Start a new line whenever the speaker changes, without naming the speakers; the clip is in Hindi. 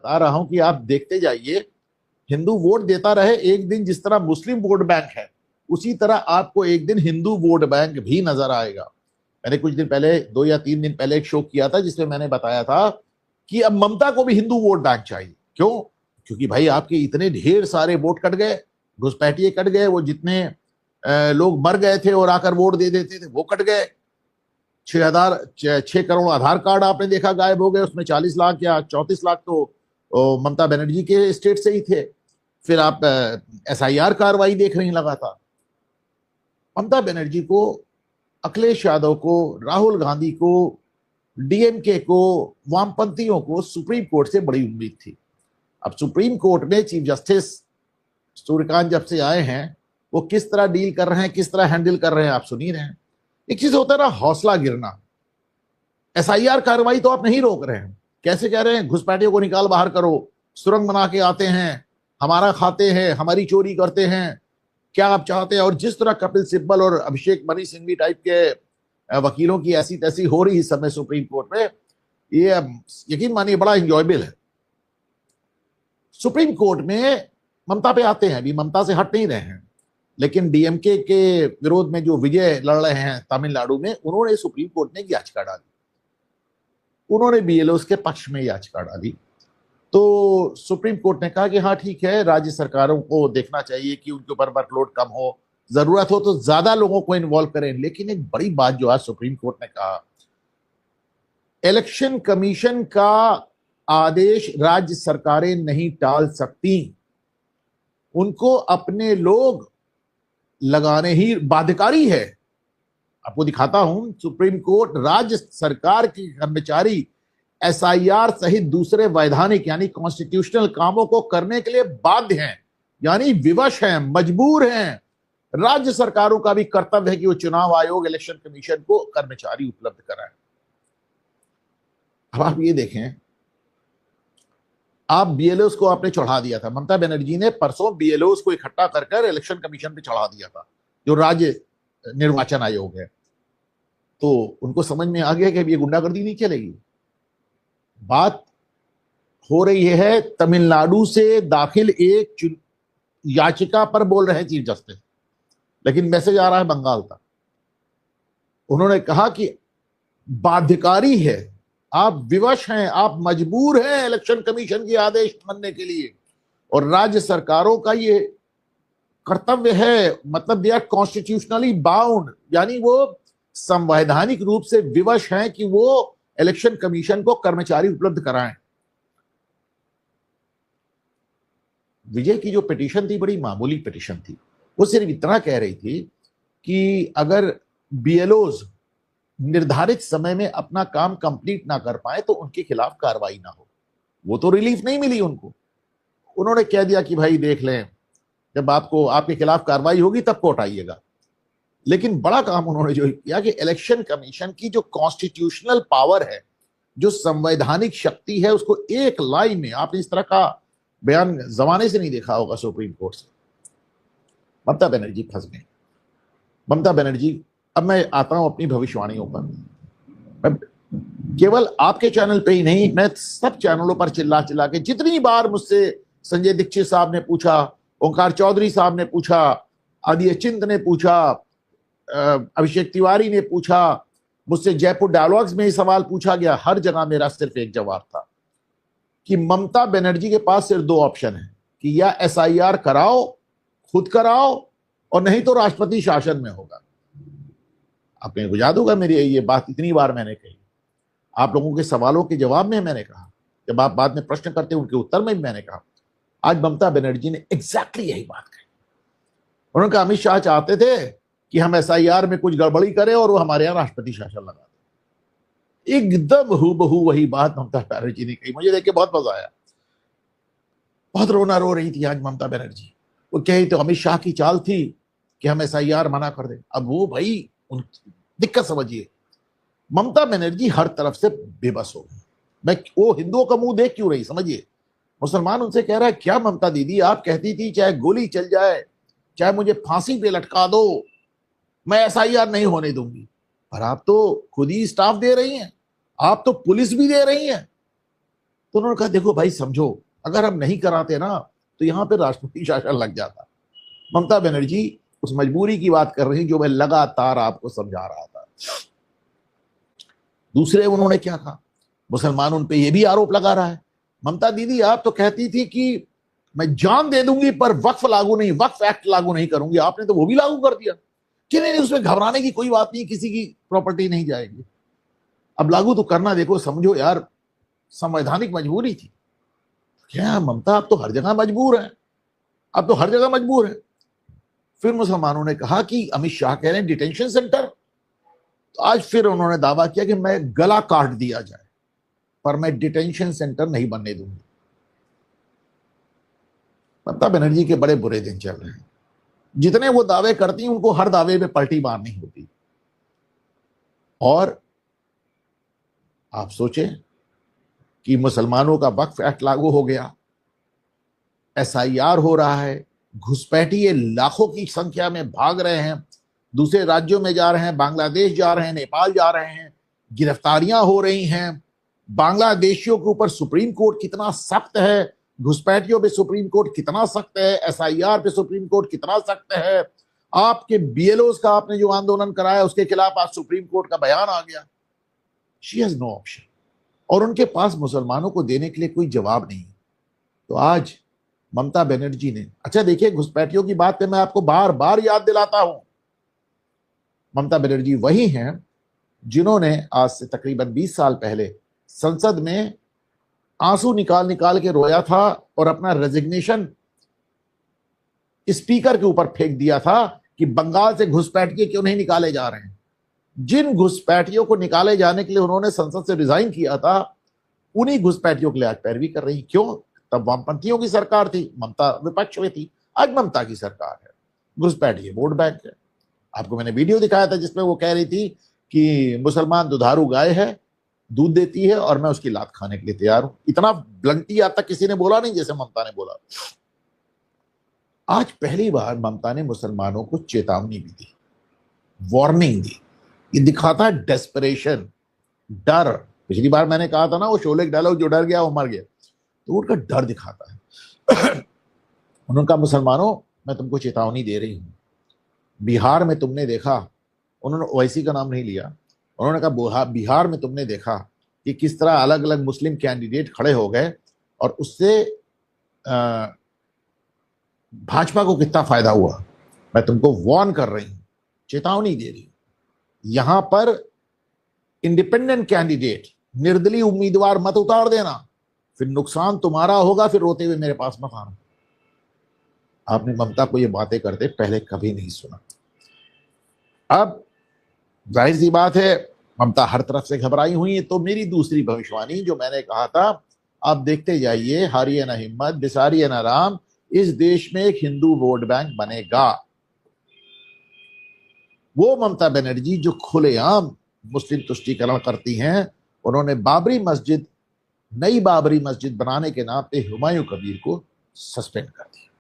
बता रहा हूं कि आप देखते जाइए, हिंदू वोट देता रहे, एक दिन जिस तरह मुस्लिम वोट बैंक है उसी तरह आपको एक दिन हिंदू वोट बैंक भी नजर आएगा। मैंने कुछ दिन पहले, 2 या 3 दिन पहले एक शो किया था जिसमें मैंने बताया था कि अब ममता को भी हिंदू वोट बैंक चाहिए। क्यों? क्योंकि भाई आपके इतने ढेर सारे वोट कट गए, घुसपैठिए कट गए, वो जितने लोग मर गए थे और आकर वोट दे देते थे वो कट गए। 6 करोड़ आधार कार्ड आपने देखा गायब हो गए, उसमें 40 लाख या 34 लाख तो ममता बनर्जी के स्टेट से ही थे। फिर आप SIR कार्रवाई देख रही लगातार। ममता बनर्जी को, अखिलेश यादव को, राहुल गांधी को, DMK को, वामपंथियों को सुप्रीम कोर्ट से बड़ी उम्मीद थी। अब सुप्रीम कोर्ट में चीफ जस्टिस सूर्यकांत जब से आए हैं वो किस तरह डील कर रहे हैं, किस तरह हैंडल कर रहे हैं आप सुन ही रहे हैं। एक चीज होता है ना हौसला गिरना। SIR कार्रवाई तो आप नहीं रोक रहे हैं, कैसे कह रहे हैं घुसपैठियों को निकाल बाहर करो, सुरंग बना के आते हैं, हमारा खाते हैं, हमारी चोरी करते हैं, क्या आप चाहते हैं। और जिस तरह कपिल सिब्बल और अभिषेक मनी सिंघवी टाइप के वकीलों की ऐसी तैसी हो रही इस समय सुप्रीम कोर्ट में, ये यकीन मानिए बड़ा इंजॉयबल है। सुप्रीम कोर्ट में ममता पे आते हैं, अभी ममता से हट नहीं रहे हैं, लेकिन DMK के विरोध में जो विजय लड़ रहे हैं तमिलनाडु में, उन्होंने सुप्रीम कोर्ट में याचिका डाली, उन्होंने BLOs के पक्ष में याचिका डाली। तो सुप्रीम कोर्ट ने कहा कि हाँ ठीक है, राज्य सरकारों को देखना चाहिए कि उनके ऊपर वर्कलोड कम हो, जरूरत हो तो ज्यादा लोगों को इन्वॉल्व करें। लेकिन एक बड़ी बात जो आज सुप्रीम कोर्ट ने कहा, इलेक्शन कमीशन का आदेश राज्य सरकारें नहीं टाल सकती, उनको अपने लोग लगाने ही बाध्यकारी है। आपको दिखाता हूं, सुप्रीम कोर्ट राज्य सरकार के कर्मचारी SIR सहित दूसरे वैधानिक यानी कॉन्स्टिट्यूशनल कामों को करने के लिए बाध्य हैं, यानी विवश हैं, मजबूर हैं। राज्य सरकारों का भी कर्तव्य है कि वो चुनाव आयोग, इलेक्शन कमीशन को कर्मचारी उपलब्ध कराएं। अब आप ये देखें, आप BLOs को आपने चढ़ा दिया था, ममता बनर्जी ने परसों BLOs को इकट्ठा कर इलेक्शन कमीशन पे चढ़ा दिया था, जो राज्य निर्वाचन आयोग है। तो उनको समझ में आ गया कि अब ये गुंडागर्दी नहीं चलेगी। बात हो रही है तमिलनाडु से दाखिल एक याचिका पर बोल रहे हैं चीफ जस्टिस, लेकिन मैसेज आ रहा है बंगाल तक। उन्होंने कहा कि बाध्यकारी है, आप विवश हैं, आप मजबूर हैं इलेक्शन कमीशन के आदेश मानने के लिए, और राज्य सरकारों का ये कर्तव्य है, मतलब दे आर कॉन्स्टिट्यूशनली बाउंड, यानी वो संवैधानिक रूप से विवश हैं कि वो इलेक्शन कमीशन को कर्मचारी उपलब्ध कराएं। विजय की जो पिटीशन थी बड़ी मामूली पिटीशन थी, वो सिर्फ इतना कह रही थी कि अगर BLOs निर्धारित समय में अपना काम कंप्लीट ना कर पाए तो उनके खिलाफ कार्रवाई ना हो। वो तो रिलीफ नहीं मिली उनको, उन्होंने कह दिया कि भाई देख लें, जब आपको आपके खिलाफ कार्रवाई होगी तब कोर्ट आइएगा। लेकिन बड़ा काम उन्होंने जो किया कि इलेक्शन कमीशन की जो कॉन्स्टिट्यूशनल पावर है, जो संवैधानिक शक्ति है, उसको एक लाइन में, आपने इस तरह का बयान जमाने से नहीं देखा होगा सुप्रीम कोर्ट से। ममता बनर्जी फंस गई। ममता बनर्जी, अब मैं आता हूं अपनी भविष्यवाणियों पर। मैं केवल आपके चैनल पे ही नहीं, मैं सब चैनलों पर चिल्ला चिल्ला के, जितनी बार मुझसे संजय दीक्षित साहब ने पूछा, ओंकार चौधरी साहब ने पूछा, आदित्य चिंत ने पूछा, अभिषेक तिवारी ने पूछा, मुझसे जयपुर डायलॉग्स में ही सवाल पूछा गया, हर जगह मेरा सिर्फ एक जवाब था कि ममता बनर्जी के पास सिर्फ 2 ऑप्शन है कि या SIR कराओ, खुद कराओ, और नहीं तो राष्ट्रपति शासन में होगा। आपको याद होगा मेरी ये बात इतनी बार मैंने कही, आप लोगों के सवालों के जवाब में मैंने कहा, जब आप बाद में प्रश्न करते उनके उत्तर में भी मैंने कहा। आज ममता बनर्जी ने एग्जैक्टली यही बात कही। उन्होंने कहा अमित शाह चाहते थे कि हम SIR में कुछ गड़बड़ी करें और वो हमारे यहाँ राष्ट्रपति शासन लगा दें। एकदम हूबहू वही बात ममता बनर्जी ने कही। मुझे देख के बहुत मजा आया, बहुत रोना रो रही थी आज ममता बनर्जी। वो कही तो अमित शाह की चाल थी कि हम SIR मना कर दें। अब वो भाई दिक्कत समझिए, ममता बनर्जी हर तरफ से बेबस हो गई। मैं वो हिंदुओं का मुंह देख क्यों रही, समझिए। मुसलमान उनसे कह रहा है क्या ममता दीदी, आप कहती थी चाहे गोली चल जाए, चाहे मुझे फांसी पे लटका दो, मैं SIR नहीं होने दूंगी। पर आप तो खुद ही स्टाफ दे रही हैं, आप तो पुलिस भी दे रही हैं। तो उन्होंने कहा देखो भाई समझो, अगर हम नहीं कराते ना तो यहां पे राष्ट्रपति शासन लग जाता। ममता बनर्जी उस मजबूरी की बात कर रही जो मैं लगातार आपको समझा रहा था। दूसरे उन्होंने क्या कहा, मुसलमान उन पे ये भी आरोप लगा रहा है, ममता दीदी आप तो कहती थी कि मैं जान दे दूंगी पर वक्फ लागू नहीं, वक्फ एक्ट लागू नहीं करूंगी, आपने तो वो भी लागू कर दिया कि नहीं उसमें घबराने की कोई बात नहीं, किसी की प्रॉपर्टी नहीं जाएगी। अब लागू तो करना, देखो समझो यार संवैधानिक मजबूरी थी। क्या ममता आप तो हर जगह मजबूर है, अब तो हर जगह मजबूर है। फिर मुसलमानों ने कहा कि अमित शाह कह रहे हैं डिटेंशन सेंटर, तो आज फिर उन्होंने दावा किया कि मैं गला काट दिया जाए पर मैं डिटेंशन सेंटर नहीं बनने दूंगी। ममता बनर्जी के बड़े बुरे दिन चल रहे हैं। जितने वो दावे करती हैं उनको हर दावे में पलटी मारनी होती। और आप सोचें कि मुसलमानों का वक्फ एक्ट लागू हो गया, एसआईआर हो रहा है, घुसपैठिए लाखों की संख्या में भाग रहे हैं, दूसरे राज्यों में जा रहे हैं, बांग्लादेश जा रहे हैं, नेपाल जा रहे हैं, गिरफ्तारियां हो रही हैं। बांग्लादेशियों के ऊपर सुप्रीम कोर्ट कितना सख्त है, घुसपैठियों पे सुप्रीम कोर्ट कितना सख्त है, एसआईआर पे सुप्रीम कोर्ट कितना सख्त है। आपके बीएलओस का आपने जो आंदोलन कराया उसके खिलाफ आज सुप्रीम कोर्ट का बयान आ गया। शी हैज नो ऑप्शन, और उनके पास मुसलमानों को देने के लिए कोई जवाब नहीं। तो आज ममता बनर्जी ने, अच्छा देखिए घुसपैठियों की बात पे मैं आपको बार बार याद दिलाता हूं, ममता बनर्जी वही हैं जिन्होंने आज से तकरीबन 20 साल पहले संसद में आंसू निकाल निकाल के रोया था और अपना रेजिग्नेशन स्पीकर के ऊपर फेंक दिया था कि बंगाल से घुसपैठिए क्यों नहीं निकाले जा रहे हैं। जिन घुसपैठियों को निकाले जाने के लिए उन्होंने संसद से रिजाइन किया था, उन्हीं घुसपैठियों के लिए आज पैरवी कर रही। क्यों? तब वामपंथियों की सरकार थी, ममता विपक्ष में थी, आज ममता की सरकार है, घुसपैठिए वोट बैंक है। आपको मैंने वीडियो दिखाया था जिसमें वो कह रही थी कि मुसलमान दुधारू गाय है, दूध देती है और मैं उसकी लात खाने के लिए तैयार हूं। इतना ब्लंटी आज तक किसी ने बोला नहीं जैसे ममता ने बोला। आज पहली बार ममता ने मुसलमानों को चेतावनी भी दी, वार्निंग दी। ये दिखाता है डेस्परेशन, डर। पिछली बार मैंने कहा था ना वो शोले डायलॉग, जो डर गया वो मर गया, तो उनका डर दिखाता है। उन्होंने कहा मुसलमानों मैं तुमको चेतावनी दे रही हूं, बिहार में तुमने देखा, उन्होंने ओवैसी का नाम नहीं लिया, उन्होंने कहा बिहार में तुमने देखा कि किस तरह अलग अलग मुस्लिम कैंडिडेट खड़े हो गए और उससे भाजपा को कितना फायदा हुआ। मैं तुमको वार्न कर रही हूं, चेतावनी दे रही हूं, यहां पर इंडिपेंडेंट कैंडिडेट, निर्दलीय उम्मीदवार मत उतार देना, फिर नुकसान तुम्हारा होगा, फिर रोते हुए मेरे पास मत आना। आपने ममता को ये बातें करते पहले कभी नहीं सुना। अब जाहिर सी बात है ममता हर तरफ से घबराई हुई है। तो मेरी दूसरी भविष्यवाणी जो मैंने कहा था, आप देखते जाइए, हारिए ना हिम्मत, बिसारिए ना राम, इस देश में एक हिंदू वोट बैंक बनेगा। वो ममता बनर्जी जो खुलेआम मुस्लिम तुष्टीकरण करती हैं, उन्होंने बाबरी मस्जिद, नई बाबरी मस्जिद बनाने के नाम पे हुमायूं कबीर को सस्पेंड कर दिया।